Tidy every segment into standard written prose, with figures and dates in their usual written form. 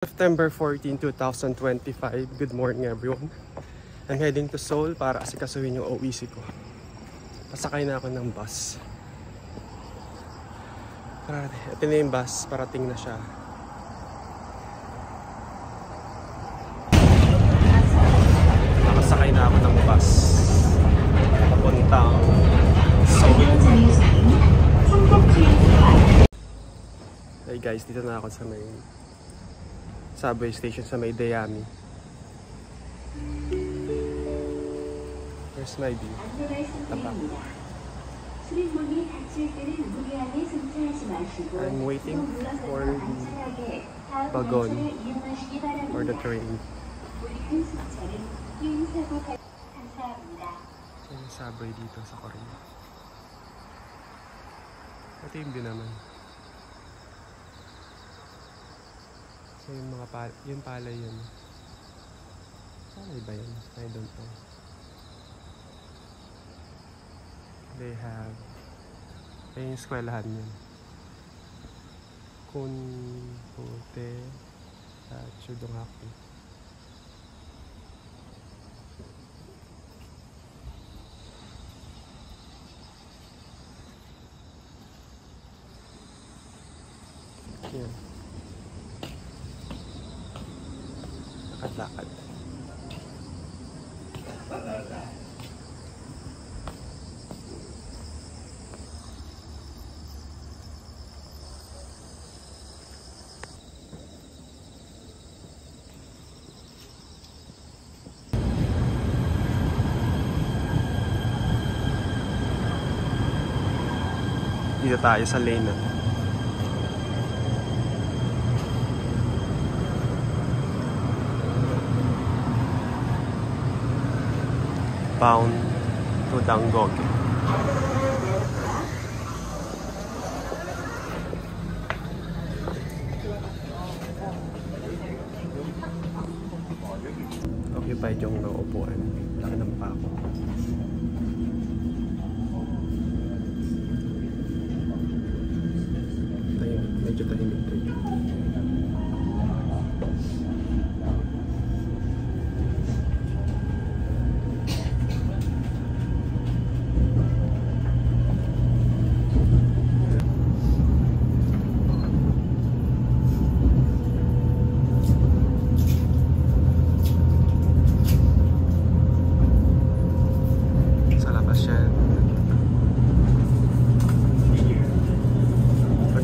September 14, 2025. Good morning everyone. I'm heading to Seoul para asikasuhin yung OEC ko. Pasakay na ako ng bus. Ito na yung bus, parating na siya. Nakasakay na ako ng bus. Papuntang Seoul. Hey guys, dito na ako sa may subway station sa may Dayami. Here's my view. Tapa. I'm waiting for the wagon or the train. So, yung subway dito sa Korea. Ito yung view naman. So yung mga yung palay yun. Palay ba yun? I don't know. They have yung eskwelahan yun. Kunpute at Chudonghaku. Yan. Lakad-lakad. Dito tayo sa lane na. Bound to Dangoge. Occupied yung upuan. Laki ng pako. Medyo tahimik tayo.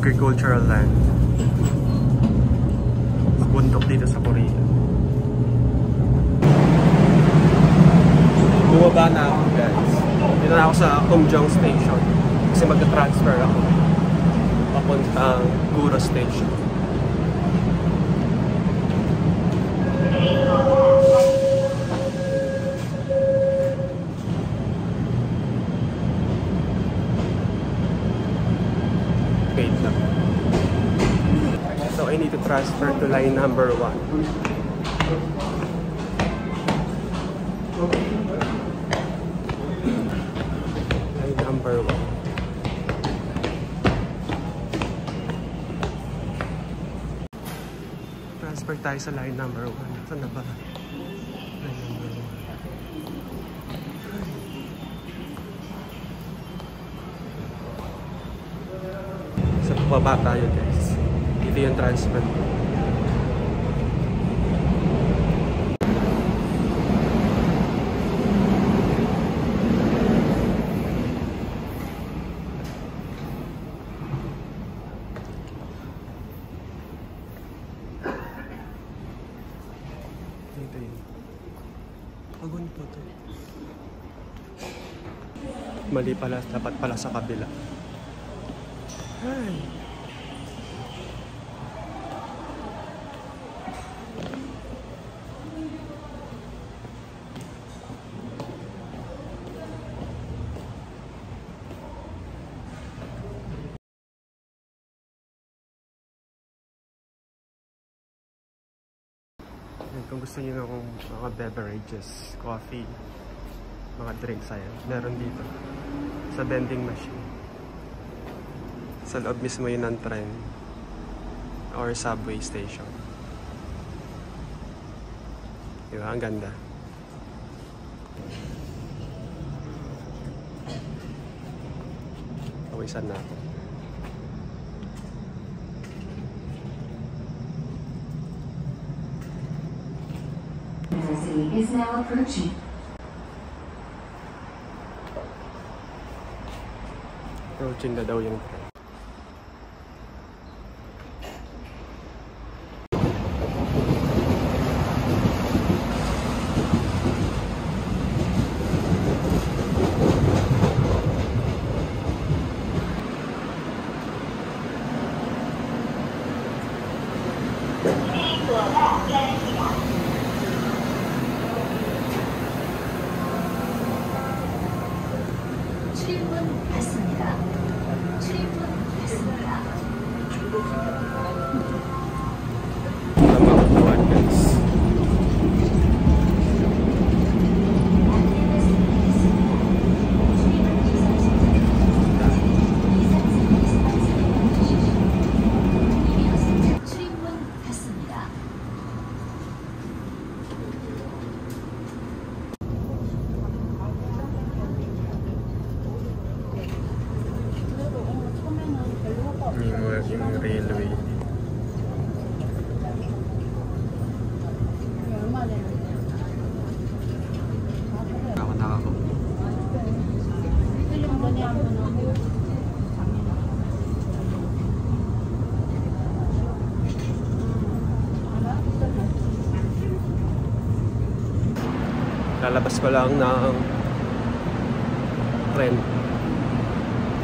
Agricultural land. Bundok dito sa Korea. Bumaba na ako guys. Dito na ako sa Kumjong Station. Kasi mag-transfer ako papuntang Guro Station. So I need to transfer to line number 1. Line number 1. Transfer tayo sa line number 1. Saan na ba? Line number 1. Sa baba tayo guys. Ito yung transfer. Ito yun. Agon po ito. Mali pala. Dapat pala sa kabila. Ay. Kung gusto niyo ng mga beverages, coffee, mga drinks, ayan, meron dito sa vending machine. Sa loob mismo yun ng train or subway station. Diba? Ang ganda. Pawisan na ako. Is now approaching. Approaching na daw yung train. 출입문 닫습니다. 출입문 닫습니다. Tama ko buwan, guys. 출입문 닫습니다. Yung railway. Ako nakako. Lalabas ko lang ng tren.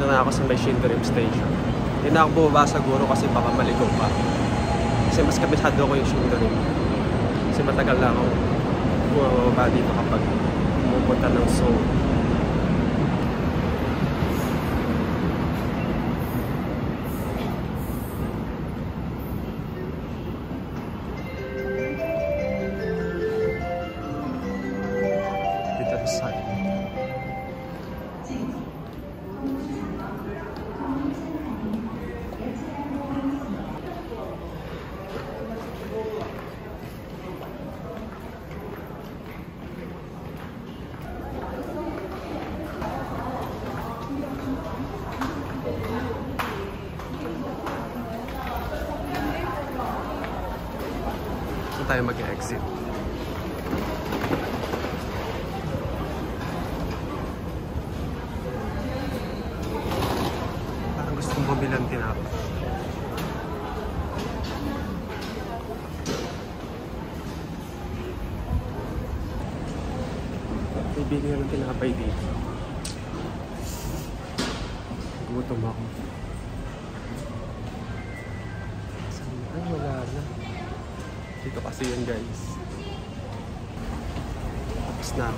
Doon na ako sa may Shintorim Station. Hindi na ako bumaba siguro kasi baka maligaw pa. Kasi mas kabisado ko yung Shintorim. Kasi matagal na akong bumababa dito kapag pumupunta ng Seoul. Dito sa side. Saan tayo mag-exit? Parang gusto kong bumili ng tinapay. Bibili nga ng tinapay dito. Gutom ako. Ay, wala na. Dito kasi yun, guys. Tapos na.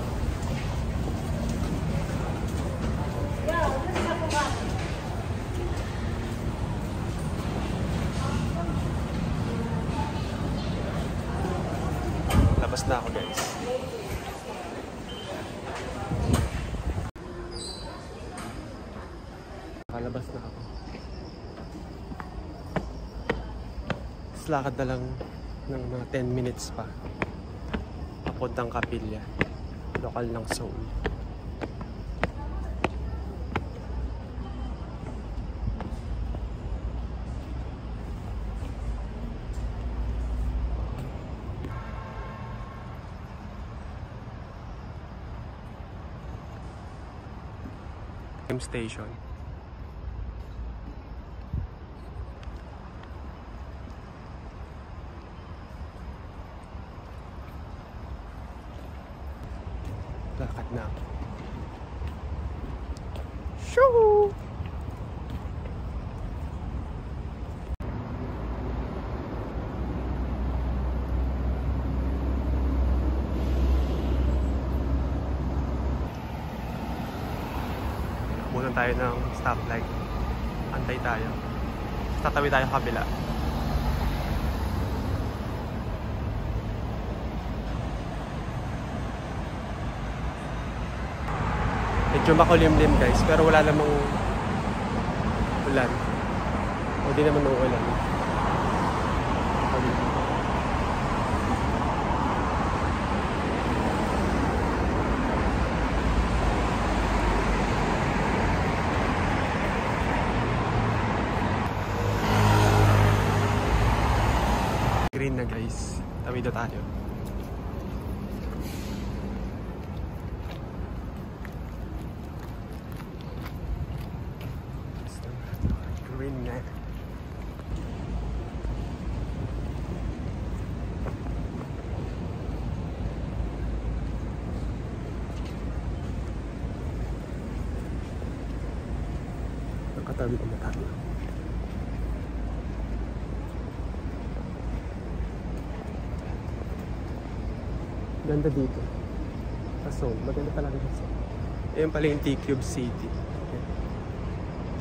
Labas na ako, guys. Nakalabas na ako. Tapos lakad na lang ng mga 10 minutes pa. Papuntang Kapilya. Lokal ng Seoul. Station. Lakad na. Shoo! Muna tayo ng stoplight. Antay tayo. Tatawi tayo kabila. Medyo makulimlim, guys, pero wala namang ulan. O di naman uulan. na guys. Tawid na tayo. Green na. Nakatawid na tayo. Ganda dito. Kaso, maganda talaga dito. Ayan pala yung T-Cube City.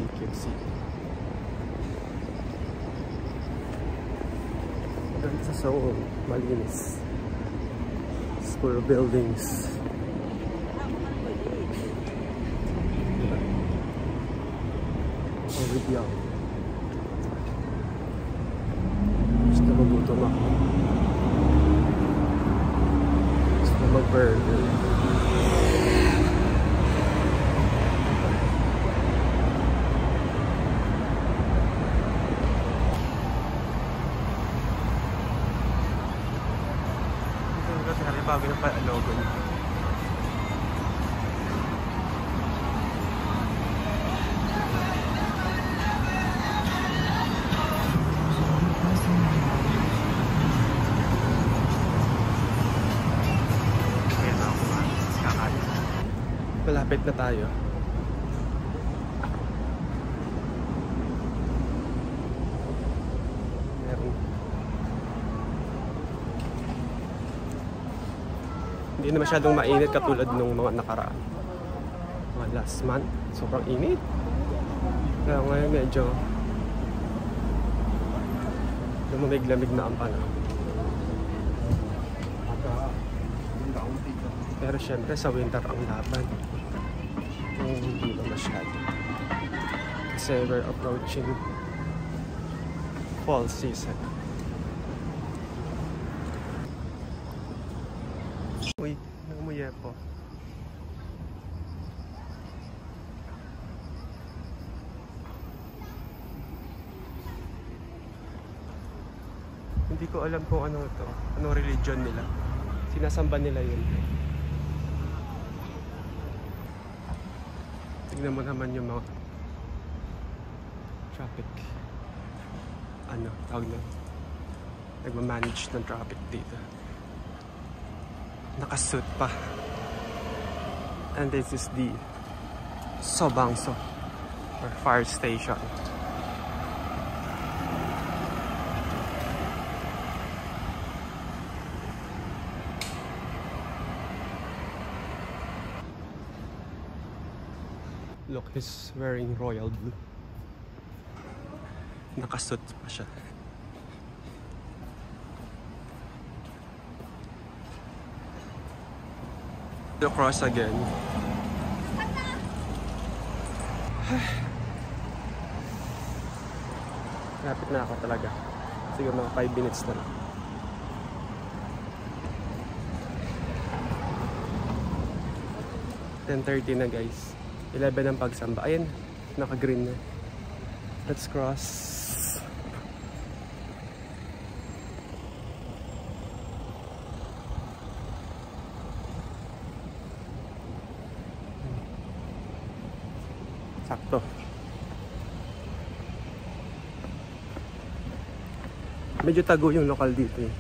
T-Cube City. Maganda sa Seoul. Malinis. School buildings. Video. Gusto magutom ako. Gusto mag-burger. Ito kasi bago na pa logo niya. Malapit na tayo. Meron. Hindi na masyadong mainit katulad nung mga nakaraan. Mga last month, sobrang init. Kaya ngayon medyo lumamig-lamig na ang panahon. Pero syempre sa winter ang laban. Hindi na masyado. Kasi we're approaching fall season. Uy, nangamuye po. Hindi ko alam kung ano to, anong religion nila. Sinasamba nila yun. Tignan mo naman yung mga traffic. Ano, tawag na. Nagmamanage ng traffic dito. Nakasuit pa. And this is the Sobangso or fire station. Look, he's wearing royal blue. Nakasuit pa siya. The cross again. Lapit na ako talaga. Siguro mga 5 minutes na lang. $10:30 na guys. 11 ang pagsamba. Ayan, naka-green na. Let's cross. Sakto. Medyo tago yung lokal dito eh.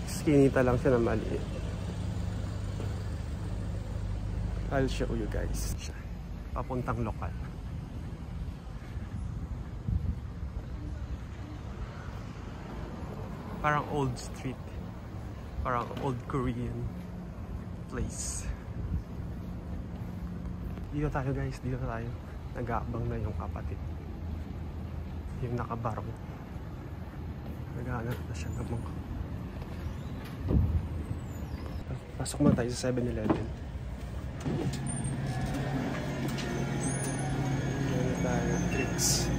Skinita lang siya na maliit. I'll show you guys. Papuntang lokal. Parang old street. Parang old Korean place. Dito tayo guys, dito tayo. Nag-aabang na yung kapatid. Yung nakabarong. Naghahanap na siya ng mga. Pasok muna tayo sa 7-Eleven. Yan tayo, tricks.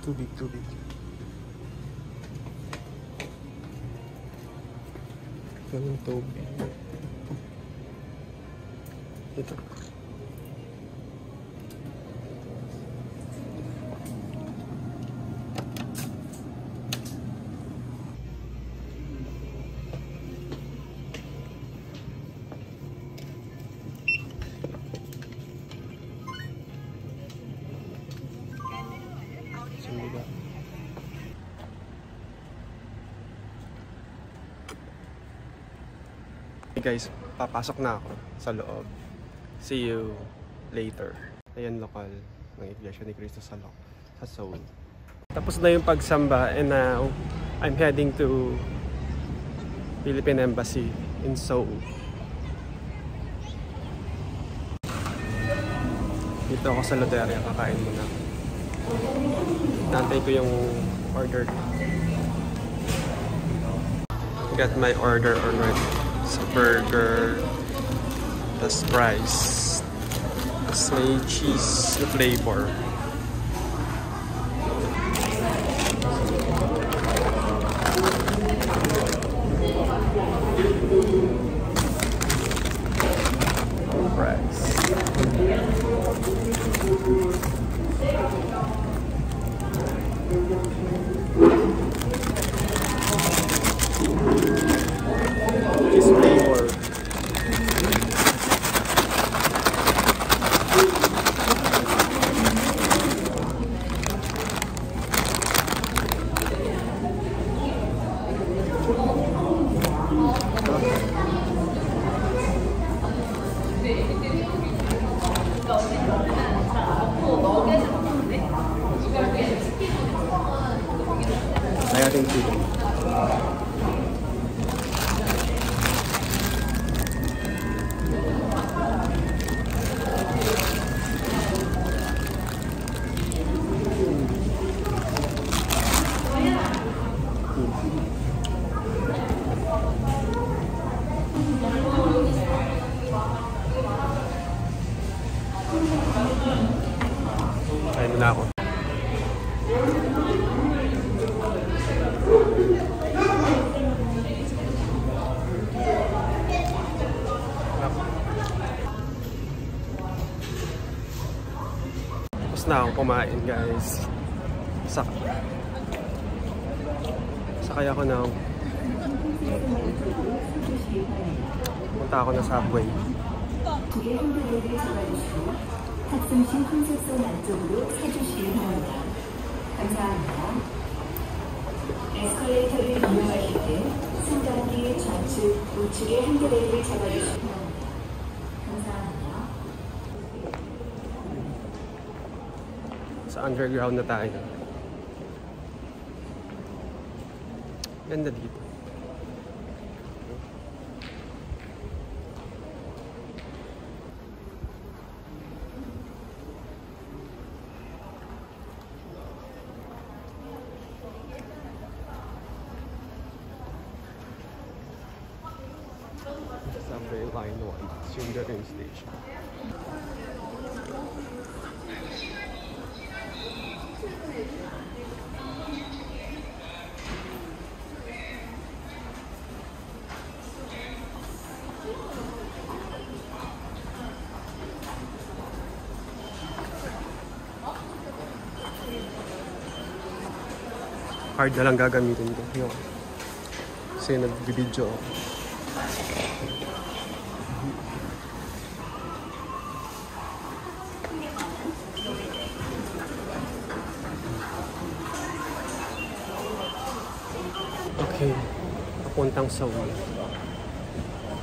Tubig. Anong tubig? Ito. guys, papasok na ako sa loob. See you later. Ayan, lokal ng Iglesia ni Cristo sa Seoul. Tapos na yung pagsamba and now I'm heading to Philippine Embassy in Seoul. Dito ako sa Loteria, kakain muna. Nantay ko yung order. Got my order already. Sa burger, tas fries, tas may cheese na flavor. Fries. Cheese flavor. May ating chicken. Kain na ako. Tapos na akong kumain, guys. Sakay ako na. Punta ako na subway. 탑승 시 혼석선 안쪽으로 서주시기 바랍니다. 감사합니다. 에스컬레이터를 이용하실 때 승강기 좌측, 우측의 핸드레일을 잡아주시기 바랍니다. 감사합니다. Sa underground na tayo. Ganda dito. Subway Line 1, Sindarin Station. Card na lang gagamitin ko. Yun. Kasi nag-video ako. Okay, papuntang Seoul.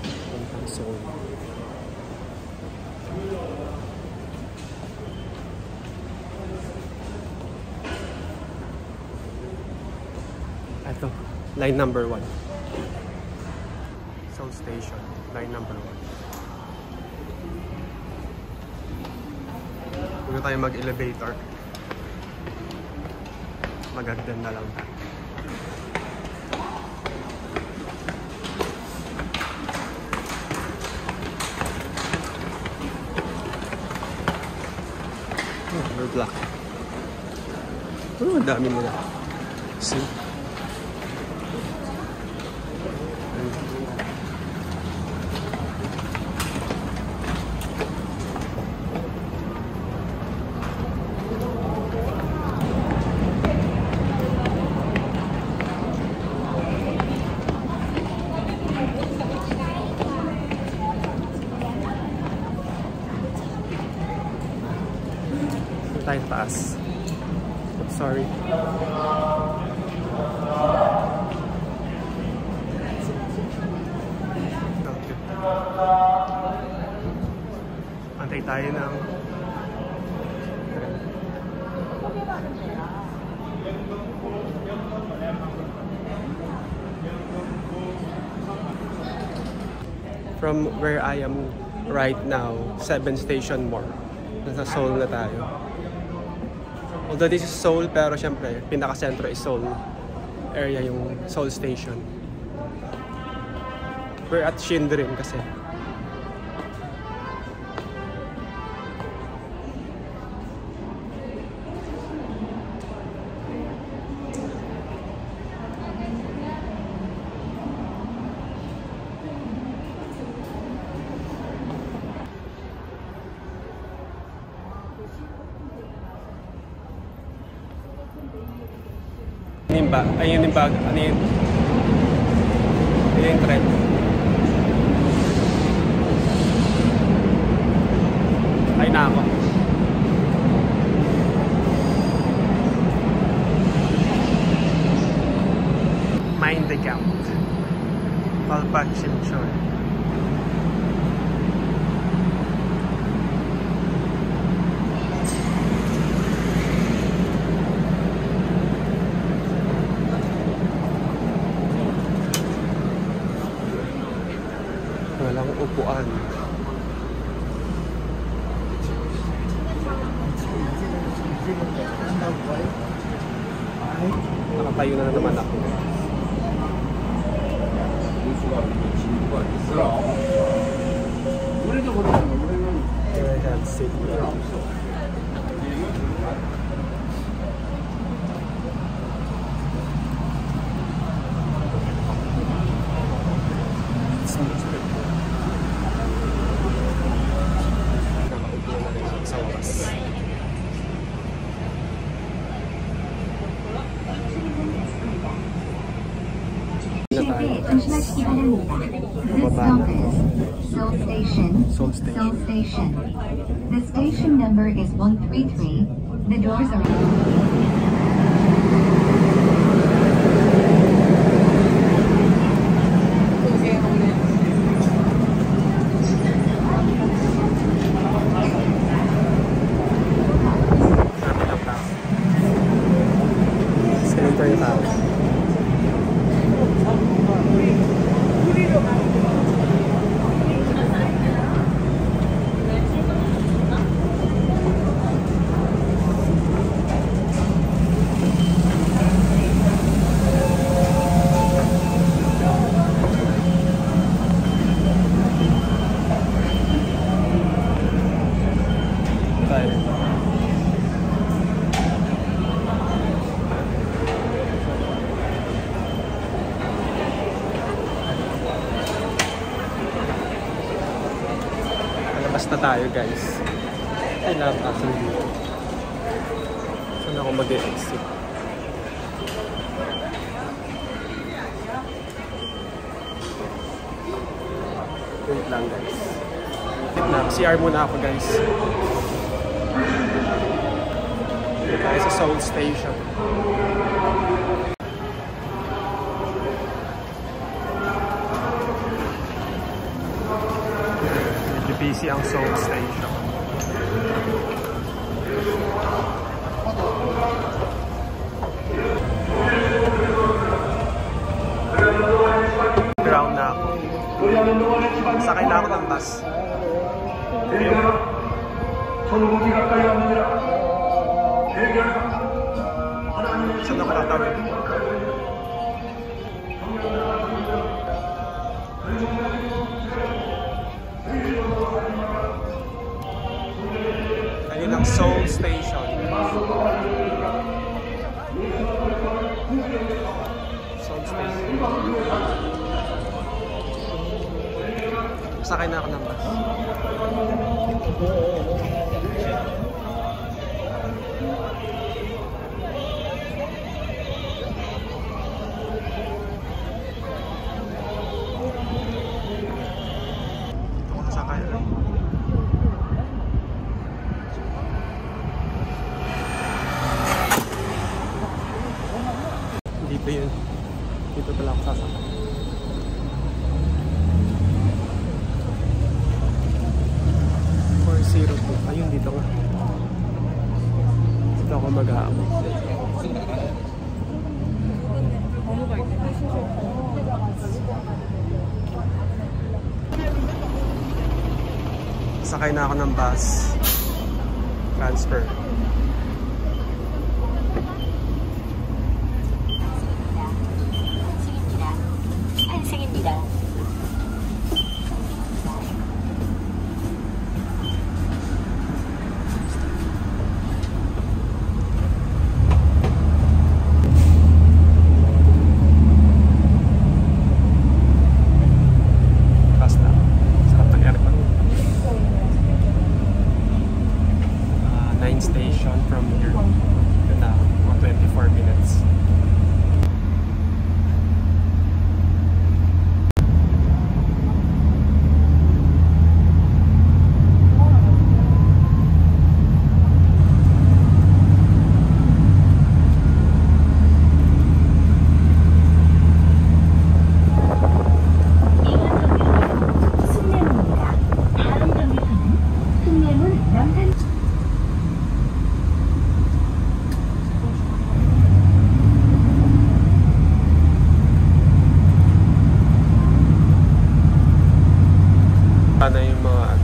Papuntang Seoul. Ito, line number 1. Seoul Station, line number 1. Huwag na tayo mag-elevator. Magagdan na lang tayo. We're black. Oh, ang dami nila. See? Tayo taas. Oops, sorry. Antay tayo ng from where I am right now, 7 station more. Nasa Seoul na tayo. Although this is Seoul, pero syempre, pinaka-sentro is Seoul area yung Seoul Station. We're at Shinderim kasi. Ayun yung bag, ano yun? Ayun yung trend. Ay na ako. Mind the gap. Palpak Chimchoy. Walang upuan. Nakatayo na naman ako. That's it. 조심하시기 바랍니다. This stop is Seoul Station. Seoul Station. Seoul Station. The station number is 133. The doors are na tayo guys. Kailangan asan dito. Saan ako mag-exit? Wait lang guys. Wait lang. CR muna ako guys. Tayo sa Seoul Station. Busy ang Seoul Station. Ground na ako. Sakay na ako ng bus. Saan ako tatawid? Ayun ang Seoul Station. Seoul Station. Sakay na ako ng bus. Ako nasakay na. Dito yun. Dito pala ako sasakay. ako mag-aabot. Sakay na ako ng bus. Transfer. 환승입니다. Basta. Sarap ng aircon. 9 station from here. Yun na, mga 24 minutes. Ano yung mga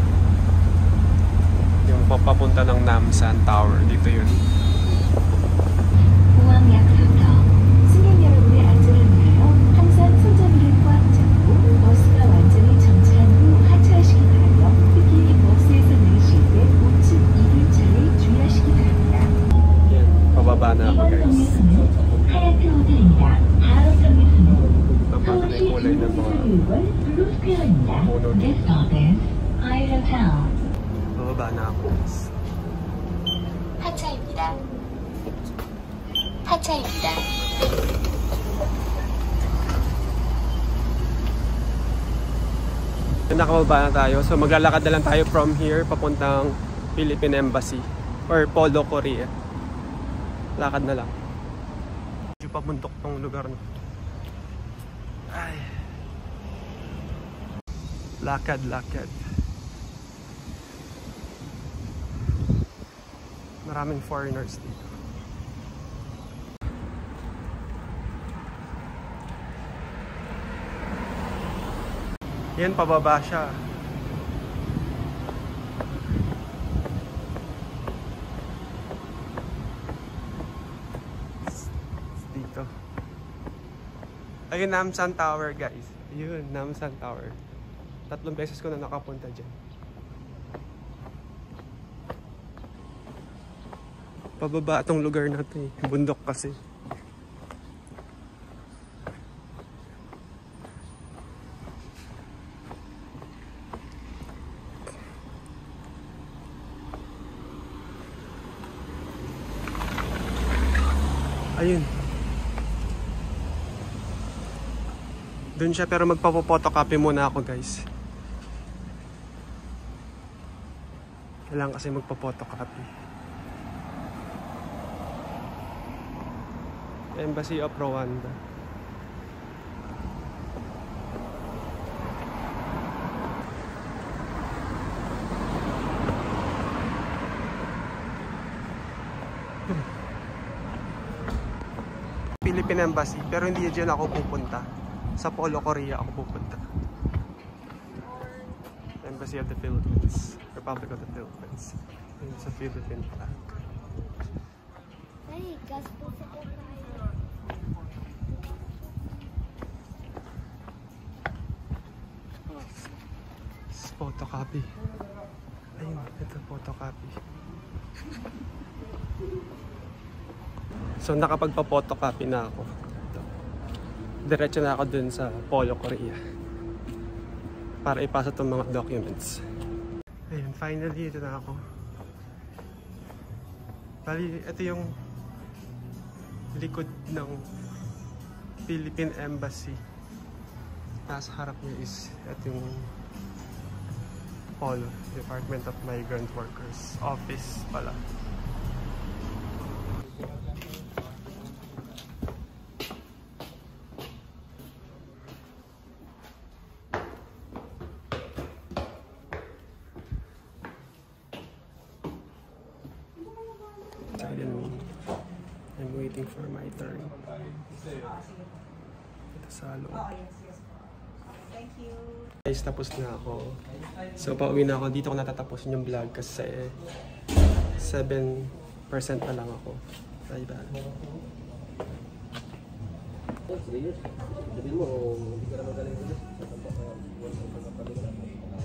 yung papunta ng Namsan Tower dito yun. 공항역부터 승객 여러분의 안전을 위하여 항상 손잡이를 꽉 잡고 버스가 완전히 정차한 후 하차하시기 바라며 특히 버스에서 내리실 때 우측 이불차에 주의하시기 바랍니다. Yan, pababa na ako 이번 guys. 정류소는 하얏트 호텔입니다. 다음 정류소는 Napaka na yung kulay ng mga 블루스퀘어입니다. This stop is Hyatt Hotel. pababa na ako guys. 하차입니다. 하차입니다. Nakababa na tayo. So maglalakad na lang tayo from here papuntang Philippine Embassy or Polo, Korea. Lakad na lang. Medyo pabundok tong lugar na. Ay. Lakad, lakad. Maraming foreigners dito. Yan, pababa siya. Dito. Ayun, Namsan Tower, guys. Ayun, Namsan Tower. 3 beses ko na nakapunta dyan. Pababa itong lugar natin. Bundok kasi. Ayun. Doon siya pero magpapapotocopy muna ako guys. Kailangan kasi magpapotocopy. Embassy of Rwanda. Philippine Embassy, pero hindi dyan ako pupunta. Sa Polo, Korea ako pupunta. Embassy of the Philippines. Republic of the Philippines. Yun sa Philippine flag. Ay, gasto sa tayo. Photocopy. Ayun, ito photocopy. So nakapagpa-photocopy na ako. Diretso na ako dun sa Polo, Korea. Para ipasa itong mga documents. Ayun, finally ito na ako. Bali, ito yung likod ng Philippine Embassy. Nasa harap niya is ito yung Polo, Department of Migrant Workers Office pala. Ayun. waiting for my turn. Ito sa loob. Thank you. Guys, tapos na ako. So, pauwi na ako. Dito ko natatapusin yung vlog kasi 7% pa lang ako. Bye-bye.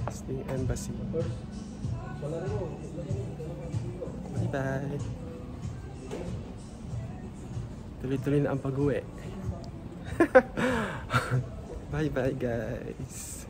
It's the embassy. Bye-bye. Tuloy-tuloy na ang pag-uwi. Bye-bye, guys.